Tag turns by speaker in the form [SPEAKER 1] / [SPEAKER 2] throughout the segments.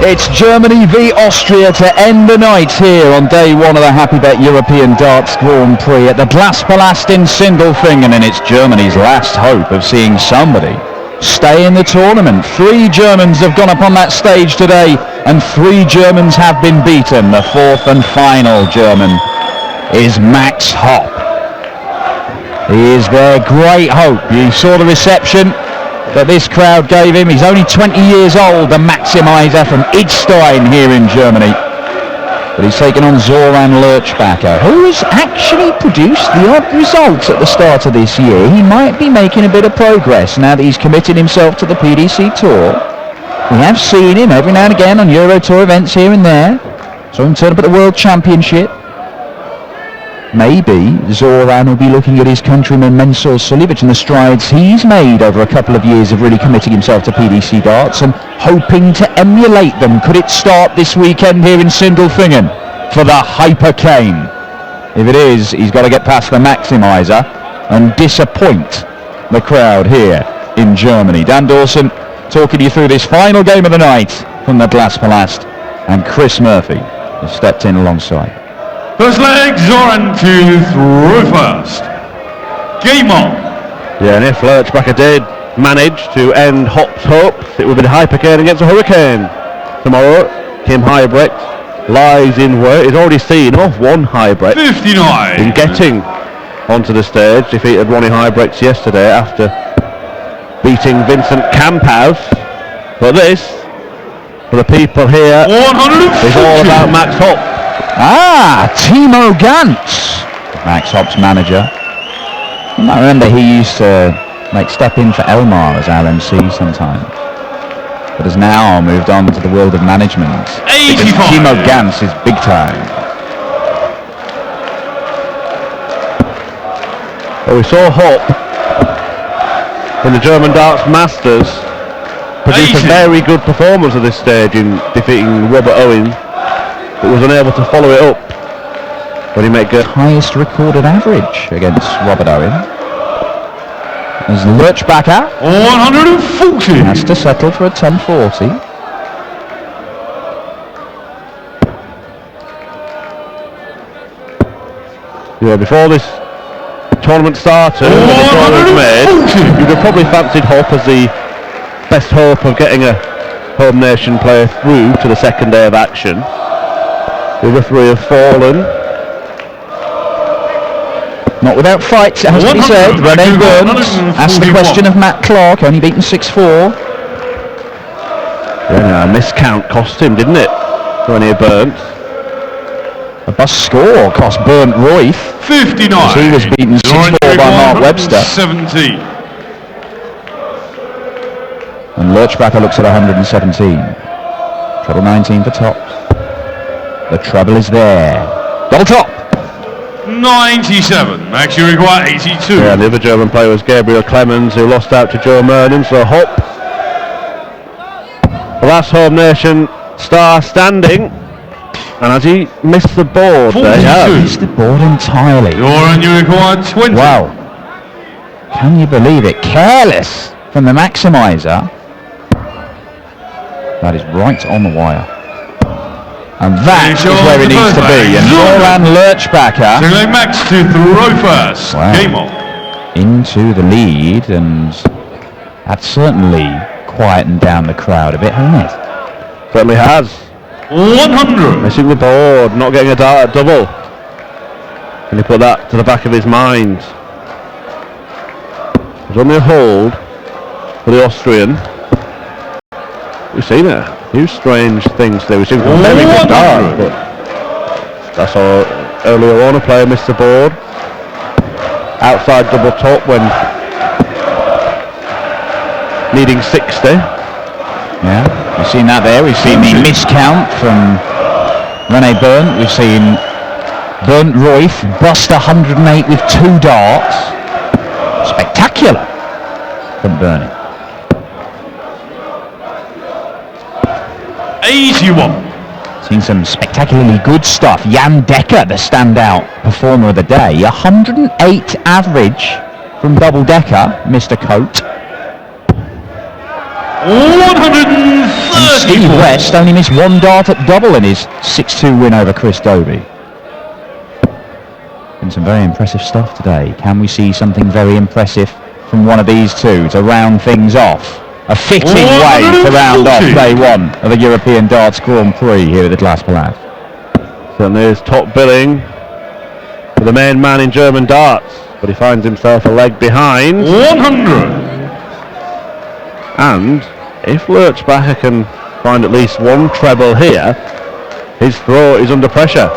[SPEAKER 1] It's Germany v Austria to end the night here on day one of the Happy Bet European Darts Grand Prix at the Glaspalast in Sindelfingen, and it's Germany's last hope of seeing somebody stay in the tournament. 3 Germans have gone up on that stage today, and 3 Germans have been beaten. The 4th and final German is Max Hopp. He is their great hope. You saw the reception that this crowd gave him. He's only 20 years old, the Maximizer from Idstein here in Germany. But he's taken on Zoran Lerchbacher, who has actually produced the odd results at the start of this year. He might be making a bit of progress now that he's committed himself to the PDC Tour. We have seen him every now and again on Euro Tour events here and there. Saw him turn up at the World Championship. Maybe Zoran will be looking at his countryman Mensur Suljovic and the strides he's made over a couple of years of really committing himself to PDC darts and hoping to emulate them. Could it start this weekend here in Sindelfingen for the Hypercane? If it is, he's got to get past the Maximizer and disappoint the crowd here in Germany. Dan Dawson talking you through this final game of the night from the Glaspalast, and Chris Murphy has stepped in alongside.
[SPEAKER 2] First leg, Zoran to throw first. Game on.
[SPEAKER 3] Yeah, and if Lerchbacher did manage to end Hopp's hopes, it would be the Hypercane against the Hurricane. Tomorrow, Kim Huybrecht lies in wait. He's already seen off one Huybrecht
[SPEAKER 2] 59
[SPEAKER 3] in getting onto the stage. Defeated Ronnie Huybrecht yesterday after beating Vincent Kamphaus. But this, for the people here,
[SPEAKER 2] 140
[SPEAKER 3] is all about Max Hopp.
[SPEAKER 1] Timo Gantz, Max Hopp's manager. You might remember he used to step in for Elmar as our MC sometimes, but has now moved on to the world of management.
[SPEAKER 2] 85.
[SPEAKER 1] Timo Gantz is big time.
[SPEAKER 3] Well, we saw Hopp in the German Darts Masters produce a very good performance at this stage in defeating Robert Owen, but was unable to follow it up when he made good.
[SPEAKER 1] Highest recorded average against Robert Owen. As Lerchbacher
[SPEAKER 2] 140
[SPEAKER 1] has to settle for a 10-40.
[SPEAKER 3] Yeah, before this tournament started, when the draw was made, you'd have probably fancied Hopp as the best hope of getting a home nation player through to the second day of action. The referee have fallen.
[SPEAKER 1] Not without fights, it has to be said. Rene Burns asked the question of Matt Clark, only beaten 6-4.
[SPEAKER 3] Yeah, a miscount cost him, didn't it? Rene Burns.
[SPEAKER 1] A bust score cost Bernd Royth.
[SPEAKER 2] 59.
[SPEAKER 1] As he was beaten 6-4 by Mark Webster.
[SPEAKER 2] 17.
[SPEAKER 1] And Lerchbacher looks at 117. Treble 19 for tops. The treble is there. Double top.
[SPEAKER 2] 97. Max, you require 82.
[SPEAKER 3] Yeah, the other German player was Gabriel Clemens, who lost out to Joe Mernon. So Hopp, the last home nation star standing, and has he missed the board?
[SPEAKER 2] 42.
[SPEAKER 3] There,
[SPEAKER 1] Missed the board entirely.
[SPEAKER 2] Zoran, you require 20.
[SPEAKER 1] Wow. Can you believe it? Careless from the Maximizer. That is right on the wire. And that is where it needs to be. And Zoran Lerchbacher
[SPEAKER 2] So like Max to throw first.
[SPEAKER 1] Wow.
[SPEAKER 2] Game on.
[SPEAKER 1] into the lead, and that's certainly quietened down the crowd a bit, hasn't it?
[SPEAKER 3] certainly has.
[SPEAKER 2] 100.
[SPEAKER 3] Missing the board, not getting a dart at double. Can he put that to the back of his mind? There's only a hold for the Austrian. We've seen a few strange things there. We've seen a very good dart, but that's all. Earlier on, a player missed the board. Outside double top when needing 60.
[SPEAKER 1] Yeah, we've seen that there. We've seen the miscount from Rene Bernd. We've seen Bernd Royth bust 108 with 2 darts. Spectacular from Bernie.
[SPEAKER 2] 81.
[SPEAKER 1] Seen some spectacularly good stuff. Jan Decker, the standout performer of the day. 108 average from Double Decker, Mr. Coate.
[SPEAKER 2] 130.
[SPEAKER 1] And Steve West only missed one dart at double in his 6-2 win over Chris Dobie. Been some very impressive stuff today. Can we see something very impressive from one of these two to round things off? A fitting way to round off day one of the European Darts Grand Prix here at the Glas Palast.
[SPEAKER 3] Certainly is top billing for the main man in German darts, but he finds himself a leg behind.
[SPEAKER 2] 100.
[SPEAKER 3] And if Lurchbacher can find at least one treble here, his throw is under pressure.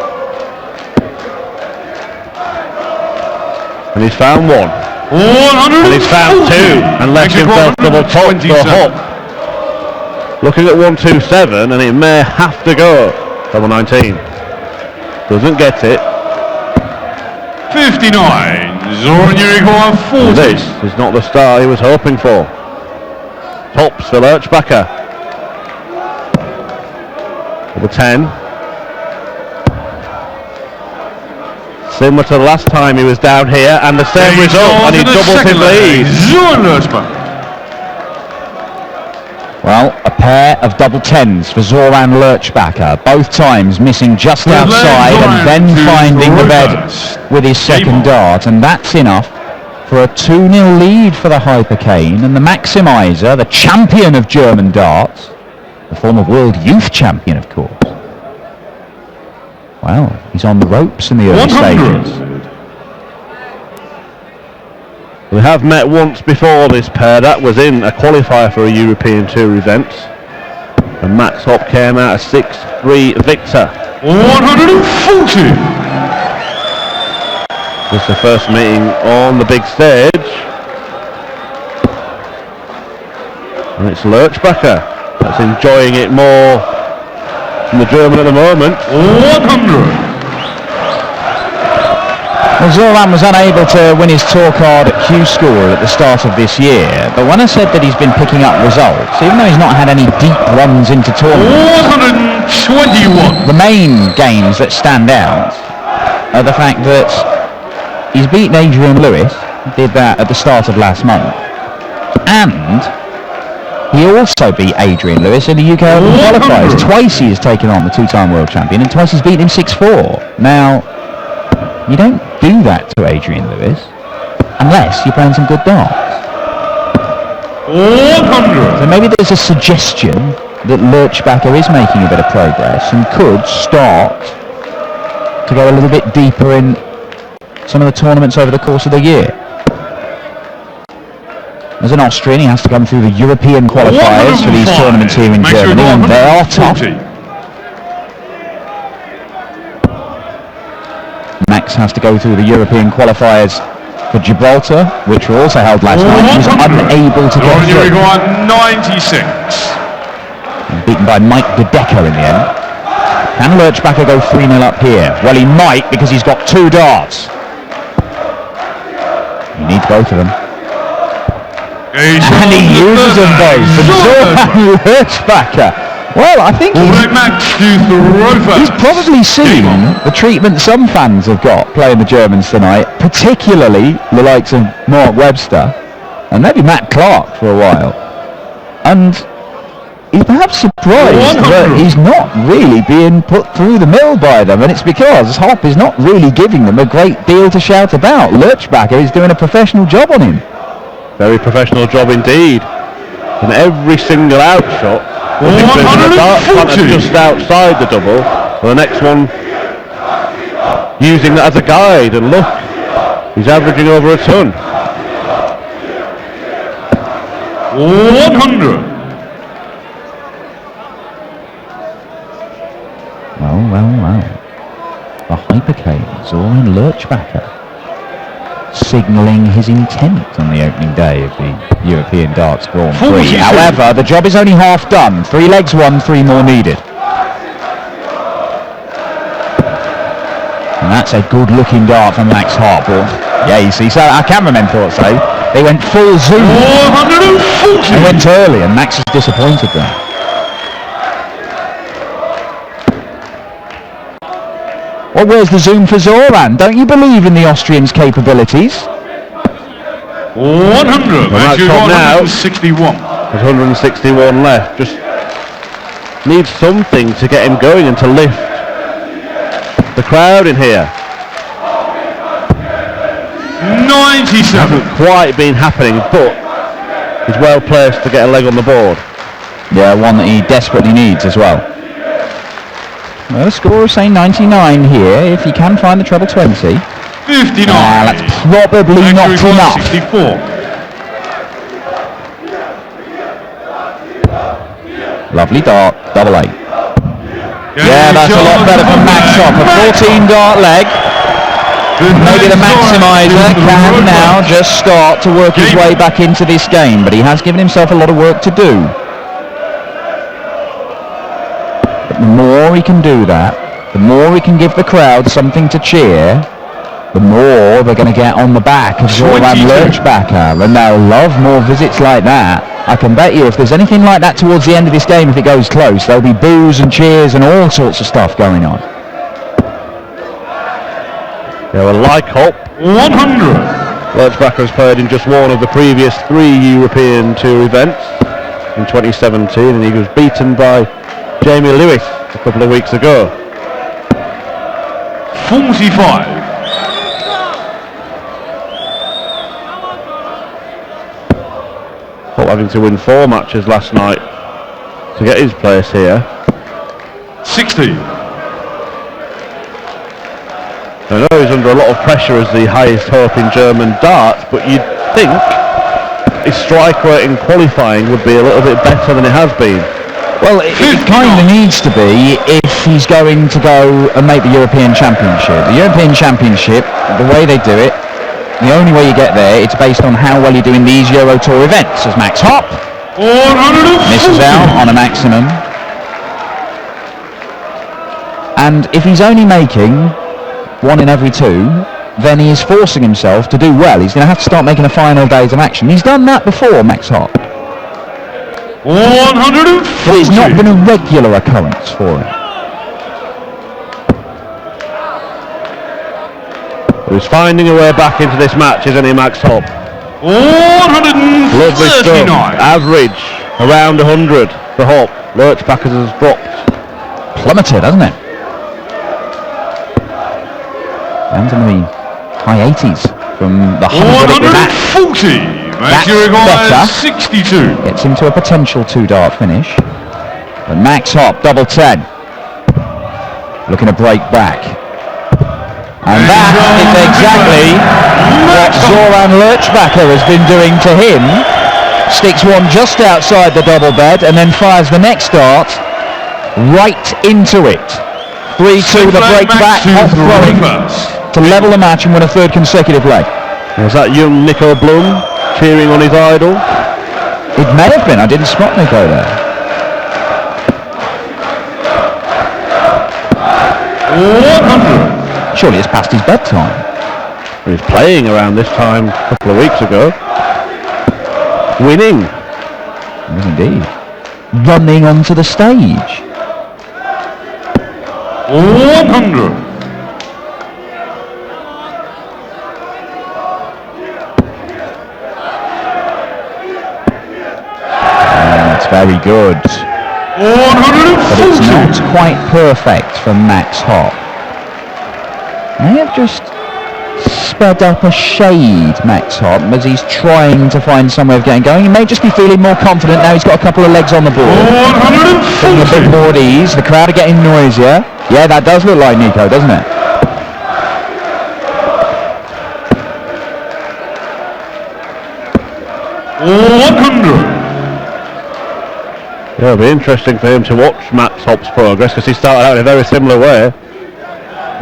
[SPEAKER 3] And he's found one.
[SPEAKER 2] 100.
[SPEAKER 3] And he's found two and left himself double top for a hop. Looking at 127, and it may have to go. Double 19. Doesn't get it.
[SPEAKER 2] 59. Zoran Juriko 40.
[SPEAKER 3] This is not the star he was hoping for. Tops for Lurchbacher. Double 10. Similar to the last time he was down here, and the same result, and he doubles his lead.
[SPEAKER 2] Zoran Lurchbacher.
[SPEAKER 1] Well, a pair of double tens for Zoran Lurchbacher, both times missing just outside and then finding the bed with his second dart, and that's enough for a 2-0 lead for the Hypercane. And the Maximizer, the champion of German darts, the former world youth champion, of course. Well, he's on the ropes in the early
[SPEAKER 2] 100.
[SPEAKER 1] stages.
[SPEAKER 3] We have met once before, this pair. That was in a qualifier for a European Tour event, and Max Hopp came out a 6-3 victor.
[SPEAKER 2] 140.
[SPEAKER 3] This is the first meeting on the big stage, and it's Lurchbacher that's enjoying it more than the German at the moment.
[SPEAKER 2] 100.
[SPEAKER 1] Well, Zoran was unable to win his tour card at Q-Score at the start of this year, but when I said that he's been picking up results, even though he's not had any deep runs into tournaments,
[SPEAKER 2] 121.
[SPEAKER 1] the main games that stand out are the fact that he's beaten Adrian Lewis, did that at the start of last month, and he also beat Adrian Lewis in the UK Open qualifiers. Twice he has taken on the two-time world champion, and twice he's beaten him 6-4. Now, you don't do that to Adrian Lewis unless you're playing some good darts.
[SPEAKER 2] 100.
[SPEAKER 1] So maybe there's a suggestion that Lurchbacher is making a bit of progress and could start to go a little bit deeper in some of the tournaments over the course of the year. As an Austrian, he has to come through the European qualifiers for these tournaments here in Germany, and they are tough. Max has to go through the European qualifiers for Gibraltar, which were also held last night. He was unable to get through.
[SPEAKER 2] 96.
[SPEAKER 1] Beaten by Mike De Decker in the end. Can Lurchbacher go 3-0 up here? Well, he might, because he's got two darts. He needs both of them. And he uses them both. And Zoran Lurchbacher. Well, I think he's probably seen the treatment some fans have got playing the Germans tonight, particularly the likes of Mark Webster and maybe Matt Clark for a while. And he's perhaps surprised that he's not really being put through the mill by them, and it's because Hopp is not really giving them a great deal to shout about. Lurchbacher is doing a professional job on him.
[SPEAKER 3] Very professional job indeed. And every single outshot, the dart planter just outside the double, the next one using that as a guide, and look, he's averaging over a ton.
[SPEAKER 2] 100.
[SPEAKER 1] Well. The Hypercane, Zoran Lurchbacher, signalling his intent on the opening day of the European Darts Grand Prix. However, the job is only half done. 3 legs won, 3 more needed. And that's a good-looking dart from Max Hopp. Yeah, you see, so our cameramen thought so. They went full zoom.
[SPEAKER 2] 140.
[SPEAKER 1] They went early, and Max is disappointed there. Well, where's the zoom for Zoran? Don't you believe in the Austrians' capabilities?
[SPEAKER 2] 100.
[SPEAKER 3] Max Hopp now
[SPEAKER 2] 161.
[SPEAKER 3] There's 161 left. Just Needs something to get him going and to lift the crowd in here.
[SPEAKER 2] 97.
[SPEAKER 3] Hasn't quite been happening, but he's well placed to get a leg on the board.
[SPEAKER 1] Yeah, one that he desperately needs as well. Well, the score is saying 99 here. If he can find the treble 20.
[SPEAKER 2] 59.
[SPEAKER 1] That's probably not
[SPEAKER 2] Actually,
[SPEAKER 1] enough.
[SPEAKER 2] 64.
[SPEAKER 1] Lovely dart, double 8. Yeah, that's a lot
[SPEAKER 2] John
[SPEAKER 1] better from Max Hopp. A 14 dart leg. Maybe the maximizer can now just start to work his way back into this game, but he has given himself a lot of work to do. But the more he can do that, the more he can give the crowd something to cheer, the more they're going to get on the back of Zoran
[SPEAKER 2] 22.
[SPEAKER 1] Lerchbacher, and they'll love more visits like that. I can bet you if there's anything like that towards the end of this game, if it goes close, there'll be boos and cheers and all sorts of stuff going on.
[SPEAKER 3] They were like Hopp.
[SPEAKER 2] 100.
[SPEAKER 3] Lerchbacher's played in just one of the previous 3 European Tour events in 2017, and he was beaten by Jamie Lewis a couple of weeks ago.
[SPEAKER 2] 45.
[SPEAKER 3] Hopp having to win 4 matches last night to get his place here.
[SPEAKER 2] 60.
[SPEAKER 3] I know he's under a lot of pressure as the highest hope in German darts, but you'd think his strike rate in qualifying would be a little bit better than it has been.
[SPEAKER 1] Well, it kind of needs to be if he's going to go and make the European Championship. The European Championship, the way they do it, the only way you get there, it's based on how well you do in these Euro Tour events. As Max Hopp
[SPEAKER 2] 140.
[SPEAKER 1] misses out on a maximum. And if he's only making 1 in every 2, then he is forcing himself to do well. He's going to have to start making a final days of action. He's done that before, Max Hopp.
[SPEAKER 2] 140.
[SPEAKER 1] But it's not been a regular occurrence for him.
[SPEAKER 3] He's finding a way back into this match, isn't he, Max Hopp?
[SPEAKER 2] 139.
[SPEAKER 3] Lovely stuff. Average around 100 for Hopp. Lerchbacher has dropped.
[SPEAKER 1] Plummeted, hasn't it? Down to the high 80s from the 100 match.
[SPEAKER 2] 140.
[SPEAKER 1] That's
[SPEAKER 2] Max requires
[SPEAKER 1] better.
[SPEAKER 2] 62.
[SPEAKER 1] Gets him to a potential 2-dart finish. But Max Hopp, double 10. Looking to break back. And that is exactly what Zoran Lerchbacher has been doing to him. Sticks one just outside the double bed and then fires the next dart right into it. 3-2 the break back, Hopp throwing to level the match and win a 3rd consecutive leg.
[SPEAKER 3] Was that young Nico Blum cheering on his idol?
[SPEAKER 1] It may have been, I didn't spot Nico there.
[SPEAKER 2] 100.
[SPEAKER 1] Surely it's past his bedtime.
[SPEAKER 3] He was playing around this time a couple of weeks ago. Winning.
[SPEAKER 1] Yes, indeed. Running onto the stage.
[SPEAKER 2] 100.
[SPEAKER 1] That's very good.
[SPEAKER 2] 140.
[SPEAKER 1] But it's not quite perfect from Max Hopp. May have just sped up a shade, Max Hopp, as he's trying to find some way of getting going. He may just be feeling more confident now he's got a couple of legs on the board.
[SPEAKER 2] 140.
[SPEAKER 1] Getting a bit more at ease. The crowd are getting noisier. Yeah, that does look like Nico, doesn't it?
[SPEAKER 3] Yeah, it'll be interesting for him to watch Max Hopp's progress because he started out in a very similar way.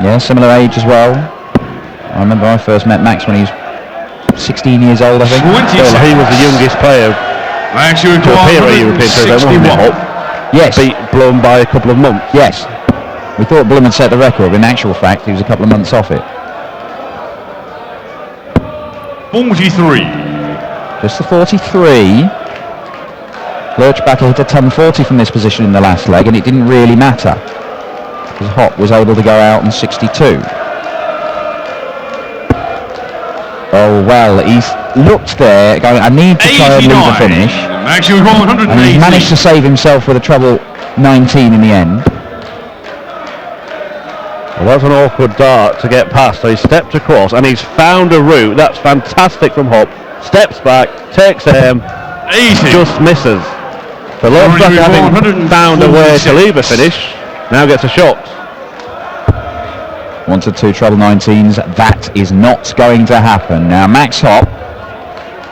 [SPEAKER 1] Yeah, similar age as well. I remember I first met Max when he was 16 years old, I think.
[SPEAKER 3] Well, he was the youngest player
[SPEAKER 2] Max, you
[SPEAKER 3] to appear at a European Tour event, wasn't he, Hopp?
[SPEAKER 1] Yes.
[SPEAKER 3] Beat Blum by a couple of months.
[SPEAKER 1] Yes. We thought Blum had set the record, but in actual fact he was a couple of months off it.
[SPEAKER 2] 43.
[SPEAKER 1] Just the 43. Lerchbacher hit a 10-40 from this position in the last leg, and it didn't really matter because Hopp was able to go out on 62. Oh well, he's looked there going, I need to try and leave the finish.
[SPEAKER 2] Max, you 180.
[SPEAKER 1] And he's managed to save himself with a treble 19 in the end.
[SPEAKER 3] Well, that's an awkward dart to get past. So he stepped across and he's found a route. That's fantastic from Hop. Steps back, takes aim,
[SPEAKER 2] Easy.
[SPEAKER 3] just misses. So Lurchbacher, having found a way to leave a finish, now gets a shot.
[SPEAKER 1] 1-2 treble 19s. That is not going to happen. Now Max Hopp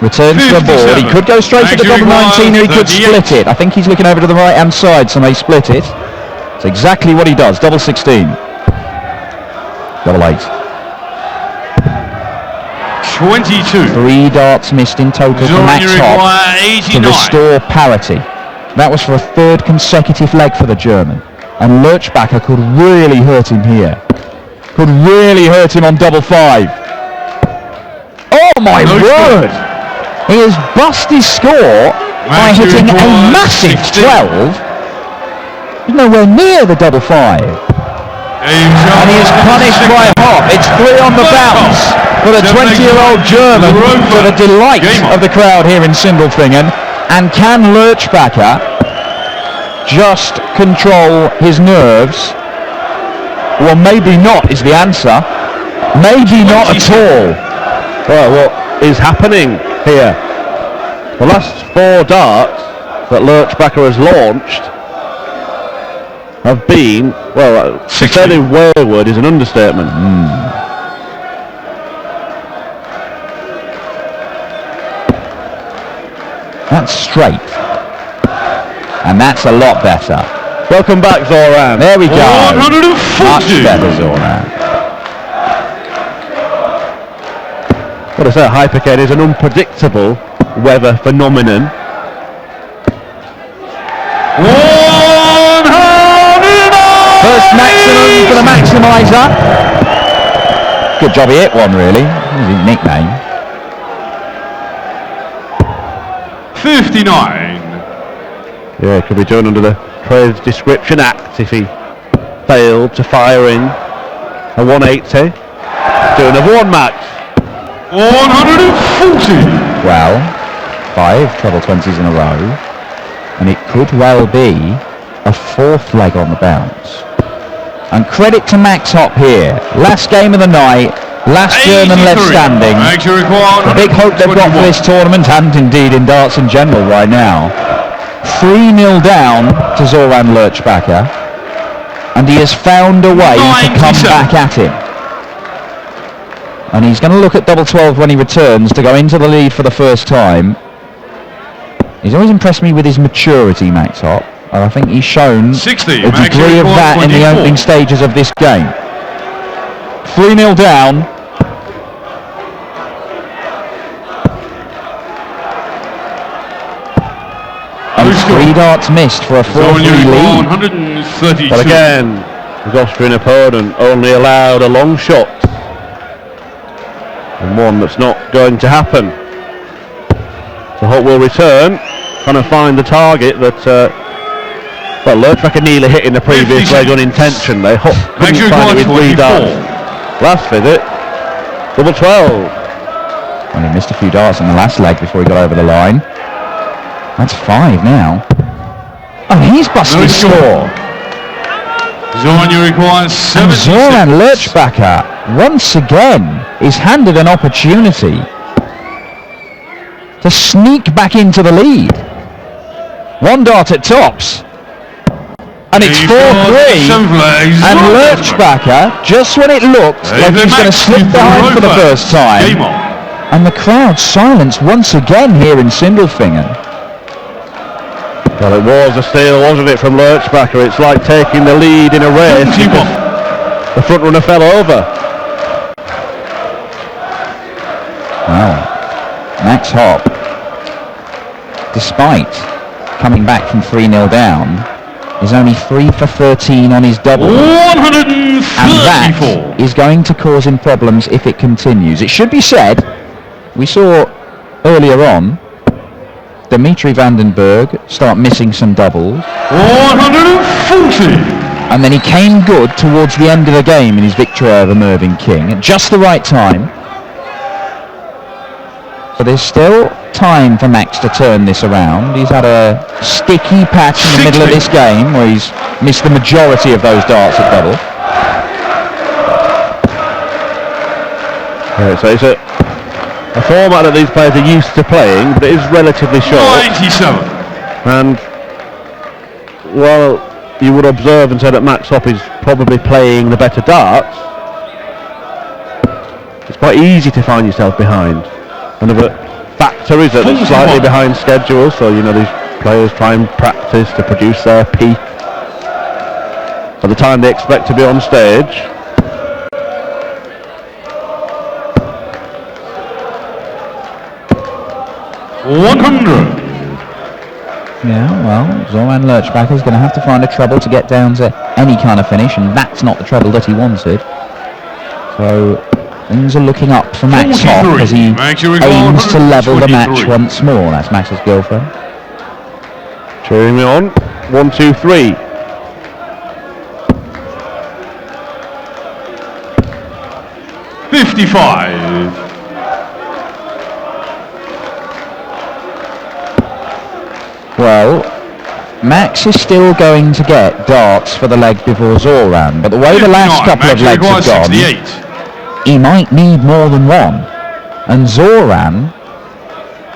[SPEAKER 1] returns to the board. He could go straight to the double 19 or he could split it. I think he's looking over to the right hand side, so may split it. It's exactly what he does. Double 16. Double 8.
[SPEAKER 2] 22.
[SPEAKER 1] 3 darts missed in total for Max Hopp to restore parity. That was for a third consecutive leg for the German. And Lurchbacher could really hurt him here. Could really hurt him on double 5. Oh my word! He has bust his score by hitting a massive 12. He's nowhere near the double 5. And he is punished by Hopp. It's 3 on the bounce for the 20-year-old German, for the delight of the crowd here in Sindelfingen. And can Lurchbacher just control his nerves? Well, maybe not is the answer. Maybe not at all.
[SPEAKER 3] Well, what is happening here? The last 4 darts that Lurchbacher has launched have been, well, fairly wayward is an understatement.
[SPEAKER 1] That's straight. And that's a lot better.
[SPEAKER 3] Welcome back, Zoran.
[SPEAKER 1] There we go.
[SPEAKER 2] 140.
[SPEAKER 1] Much better, Zoran.
[SPEAKER 3] What I say, Hypercane is an unpredictable weather phenomenon.
[SPEAKER 2] 100.
[SPEAKER 1] First maximum for the maximizer. Good job he hit one, really. That was his nickname.
[SPEAKER 2] 59.
[SPEAKER 3] Yeah, it could be done under the Trade Description Act if he failed to fire in a 180. Do another one, Max.
[SPEAKER 2] 140.
[SPEAKER 1] Well, 5 treble 20s in a row. And it could well be a 4th leg on the bounce. And credit to Max Hopp here. Last game of the night. Last German left standing. The big hope they've got for this tournament, and indeed in darts in general right now. 3-0 down to Zoran Lurchbacher, and he has found a way to come back at him. And he's going to look at double 12 when he returns to go into the lead for the first time. He's always impressed me with his maturity, Max Hopp, and I think he's shown
[SPEAKER 2] 60,
[SPEAKER 1] a degree of that in the opening stages of this game. 3-0 down. And 3 darts missed for a 4-3 lead.
[SPEAKER 2] 132.
[SPEAKER 3] But again, his Austrian opponent only allowed a long shot. And one that's not going to happen. So Hopp will return, trying to find the target that well, Lurchbacher nearly hit in the previous leg unintentionally. Hopp couldn't find it with 3 darts. Last visit, double 12.
[SPEAKER 1] Well, he missed a few darts in the last leg before he got over the line. That's 5 now. Oh, he's busted his score.
[SPEAKER 2] Zoran, you require 76.
[SPEAKER 1] And Zoran Lurchbacher, once again, is handed an opportunity to sneak back into the lead. 1 dart at tops. And it's 4-3. And Lurchbacher, just when it looked like he was going to slip behind for the first time, and the crowd silence once again here in Sindelfingen.
[SPEAKER 3] Well, it was a steal, wasn't it, from Lurchbacher? It's like taking the lead in a race because the front runner fell over.
[SPEAKER 1] Well, Max Hopp, despite coming back from 3-0 down, is only 3 for 13 on his double.
[SPEAKER 2] 134.
[SPEAKER 1] And that is going to cause him problems if it continues. It should be said, we saw earlier on Dimitri Vandenberg start missing some doubles.
[SPEAKER 2] 140.
[SPEAKER 1] And then he came good towards the end of the game in his victory over Mervyn King at just the right time. But there's still time for Max to turn this around. He's had a sticky patch in the middle of this game where he's missed the majority of those darts at double.
[SPEAKER 3] Yeah, so it's a format that these players are used to playing, but it is relatively short.
[SPEAKER 2] 97.
[SPEAKER 3] And while you would observe and say that Max Hopp is probably playing the better darts, it's quite easy to find yourself behind. Another factor is that they're slightly behind schedule, so you know these players try and practice to produce their peak by the time they expect to be on stage.
[SPEAKER 1] Yeah, well, Zoran Lerchbacher is going to have to find a treble to get down to any kind of finish, and that's not the treble that he wanted. So things are looking up for Max Hopp as he aims to level the match once more. That's Max's girlfriend.
[SPEAKER 3] Cheering me on. 1, 2, 3.
[SPEAKER 2] $55.
[SPEAKER 1] Well, Max is still going to get darts for the leg before Zoran, but the way the last couple of legs have gone, he might need more than one. And Zoran,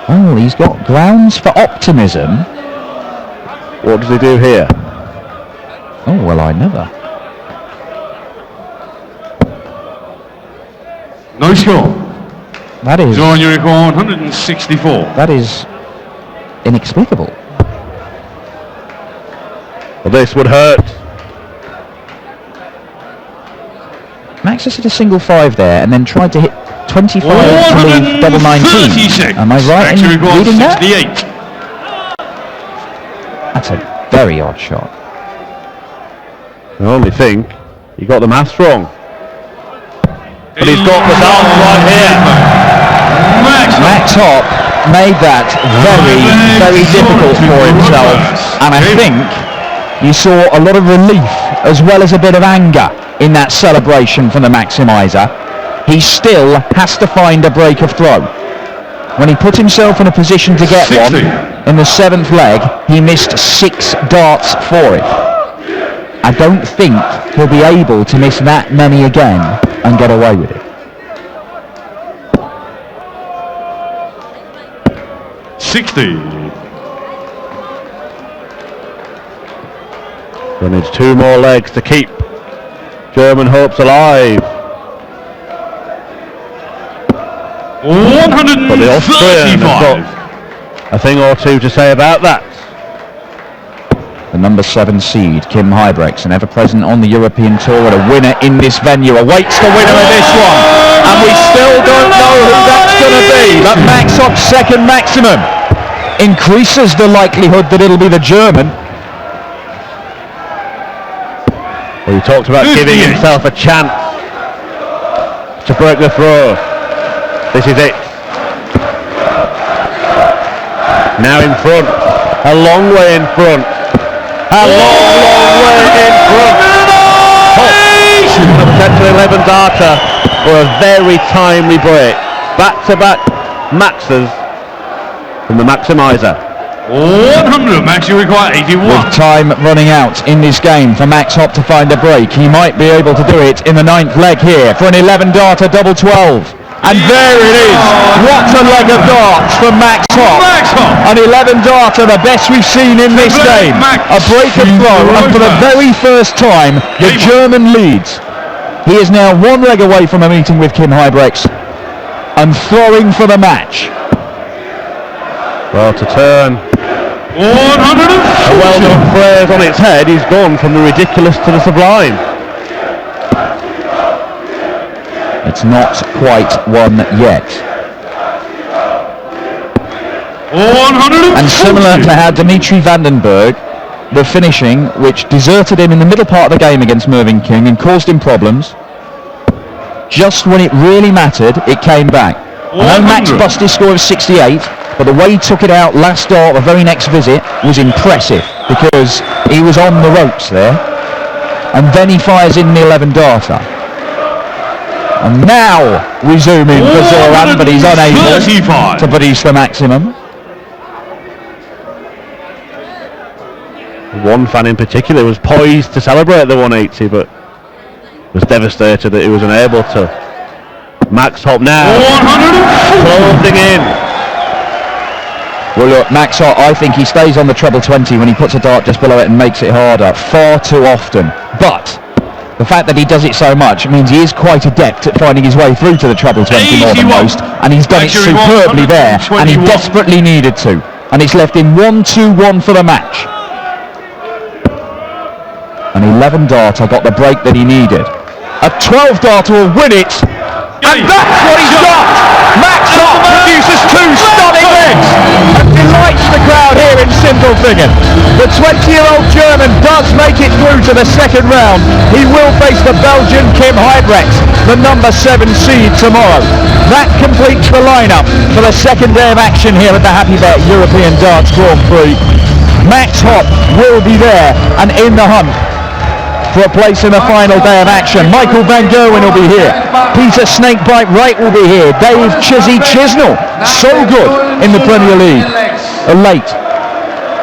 [SPEAKER 1] oh, he's got grounds for optimism.
[SPEAKER 3] What does he do here?
[SPEAKER 1] Oh, well, I never.
[SPEAKER 2] No score.
[SPEAKER 1] That is...
[SPEAKER 2] Zoran, you record 164.
[SPEAKER 1] That is inexplicable.
[SPEAKER 3] Well, this would hurt.
[SPEAKER 1] Max has hit a single 5 there and then tried to hit 25 to leave double 19. Am I right in reading that? That's a very odd shot.
[SPEAKER 3] I only think he got the maths wrong. But he's got the darts right here.
[SPEAKER 1] Max Hopp made that very, very difficult for himself, and I think you saw a lot of relief as well as a bit of anger in that celebration from the Maximizer. He still has to find a break of throw. When he put himself in a position to get
[SPEAKER 2] 60.
[SPEAKER 1] one in the 7th leg, he missed 6 darts for it. I don't think he'll be able to miss that many again and get away with it.
[SPEAKER 2] 60.
[SPEAKER 3] He needs 2 more legs to keep German hopes alive. But the Austrian has got a thing or two to say about that.
[SPEAKER 1] The number 7 seed, Kim Huybrechts, an ever-present on the European Tour and a winner in this venue, awaits the winner of this one. And we still don't know who that's going to be, but Max Hopp's second maximum increases the likelihood that it'll be the German.
[SPEAKER 3] Well, he talked about giving himself a chance to break the throw. This is it. Now in front, a long way in front. A long way in front. A potential 11 darter for a very timely break. Back-to-back Maxes from the Maximizer.
[SPEAKER 2] 100, Max, you require 81.
[SPEAKER 1] With time running out in this game for Max Hopp to find a break, he might be able to do it in the 9th leg here for an 11 darter double 12. And there it is. What a leg of darts from Max Hopp. An 11 darter, the best we've seen in this game. A break of throw, and for the very first time, the German leads. He is now 1 leg away from a meeting with Kim Huybrechts and throwing for the match.
[SPEAKER 3] Well, to turn
[SPEAKER 2] 140.
[SPEAKER 3] a well-known phrase on its head, he's gone from the ridiculous to the sublime.
[SPEAKER 1] It's not quite one yet.
[SPEAKER 2] 140.
[SPEAKER 1] And similar to how Dimitri Vandenberg, the finishing, which deserted him in the middle part of the game against Mervyn King and caused him problems, just when it really mattered, it came back. I know Max busted his score of 68, but the way he took it out last start, the very next visit, was impressive because he was on the ropes there. And then he fires in the 11 darter. And now resuming for Zoran, but he's unable
[SPEAKER 2] 35.
[SPEAKER 1] to produce the maximum.
[SPEAKER 3] One fan in particular was poised to celebrate the 180, but was devastated that he was unable to. Max Hopp now,
[SPEAKER 2] 140.
[SPEAKER 3] closing in.
[SPEAKER 1] Well look, Max Hopp, I think he stays on the treble 20 when he puts a dart just below it and makes it harder far too often. But the fact that he does it so much means he is quite adept at finding his way through to the treble 20 more than
[SPEAKER 2] 81.
[SPEAKER 1] most, and he's done it
[SPEAKER 2] Actually,
[SPEAKER 1] superbly there, and he
[SPEAKER 2] 121.
[SPEAKER 1] desperately needed to. And it's left him 1-2-1 for the match. An 11 darter got the break that he needed. A 12 darter will win it, and that's what he's got! Max Hopp produces 2 stunning wins and delights the crowd here in Sindelfingen. The 20-year-old German does make it through to the second round. He will face the Belgian Kim Huybrechts, the number 7 seed, tomorrow. That completes the lineup for the second day of action here at the Happy Bet European Darts Grand Prix. Max Hopp will be there and in the hunt for a place in the final day of action. Michael Van Gerwen will be here. Peter Snakebite Wright will be here. Dave Chizzy Chisnell, so good in the Premier League. Late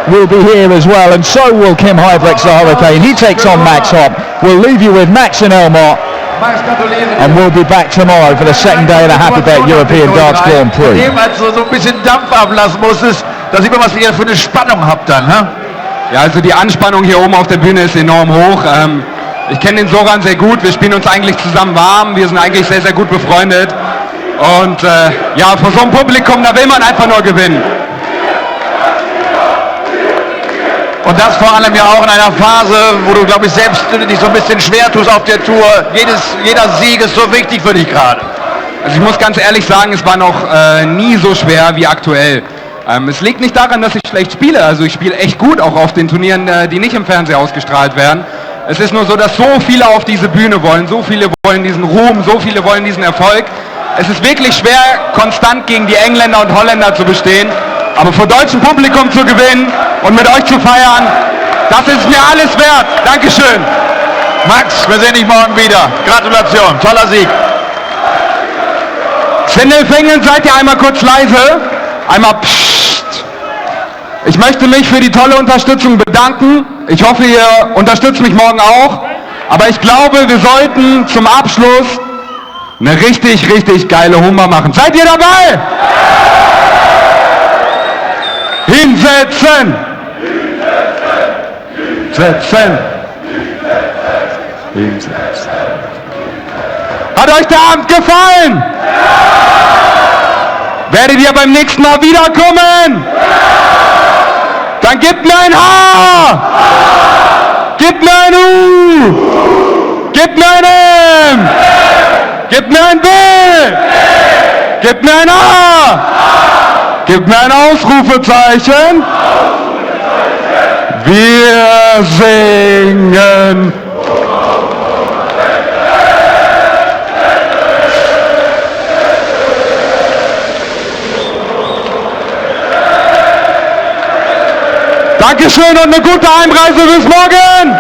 [SPEAKER 1] will be here as well, and so will Kim Huybrechts, the Hurricane. He takes on Max Hopp. We'll leave you with Max and Elmar, and we'll be back tomorrow for the second day of the Happy Bet European Darts Grand Prix.
[SPEAKER 4] Als so ein bisschen Dampf ablassen musstest, da sieht man, was ihr für eine Spannung habt dann, ne?
[SPEAKER 5] Ja, also die Anspannung hier oben auf der Bühne ist enorm hoch. Ich kenne den Zoran sehr gut, wir spielen uns eigentlich zusammen warm, wir sind eigentlich sehr, sehr gut befreundet. Und ja, vor so einem Publikum, da will man einfach nur gewinnen.
[SPEAKER 4] Und das vor allem ja auch in einer Phase, wo du, glaube ich, selbst dich so ein bisschen schwer tust auf der Tour. Jeder Sieg ist so wichtig für dich gerade.
[SPEAKER 5] Also ich muss ganz ehrlich sagen, es war noch nie so schwer wie aktuell. Es liegt nicht daran, dass ich schlecht spiele, also ich spiele echt gut, auch auf den Turnieren, die nicht im Fernsehen ausgestrahlt werden. Es ist nur so, dass so viele auf diese Bühne wollen, so viele wollen diesen Ruhm, so viele wollen diesen Erfolg. Es ist wirklich schwer, konstant gegen die Engländer und Holländer zu bestehen, aber vor deutschem Publikum zu gewinnen und mit euch zu feiern, das ist mir alles wert. Dankeschön.
[SPEAKER 4] Max, wir sehen dich morgen wieder. Gratulation, toller Sieg.
[SPEAKER 5] Sindelfingen, seid ihr einmal kurz leise? Einmal pssst. Ich möchte mich für die tolle Unterstützung bedanken. Ich hoffe, ihr unterstützt mich morgen auch. Aber ich glaube, wir sollten zum Abschluss eine richtig, richtig geile Hummer machen. Seid ihr dabei? Hinsetzen! Setzen! Hinsetzen! Hat euch der Abend gefallen? Werdet ihr beim nächsten Mal wiederkommen? Dann gebt mir ein H! Gebt mir ein U! Gebt mir ein M! Gebt mir ein B! Gebt mir ein A! Gebt mir ein Ausrufezeichen! Wir singen! Dankeschön und eine gute Heimreise bis morgen!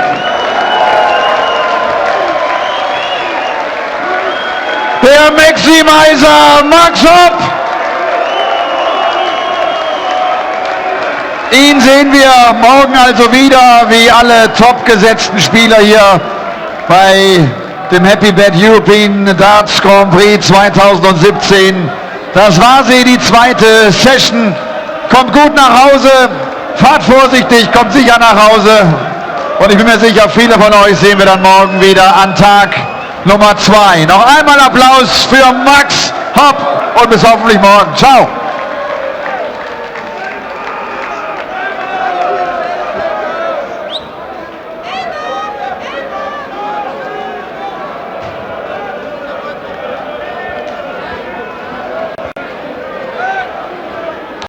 [SPEAKER 4] Der Maximizer Max Hopp. Ihn sehen wir morgen also wieder, wie alle top gesetzten Spieler hier bei dem Happy Bet European Darts Grand Prix 2017. Das war sie, die zweite Session. Kommt gut nach Hause. Fahrt vorsichtig, kommt sicher nach Hause. Und ich bin mir sicher, viele von euch sehen wir dann morgen wieder an Tag Nummer 2. Noch einmal Applaus für Max Hopp und bis hoffentlich morgen. Ciao.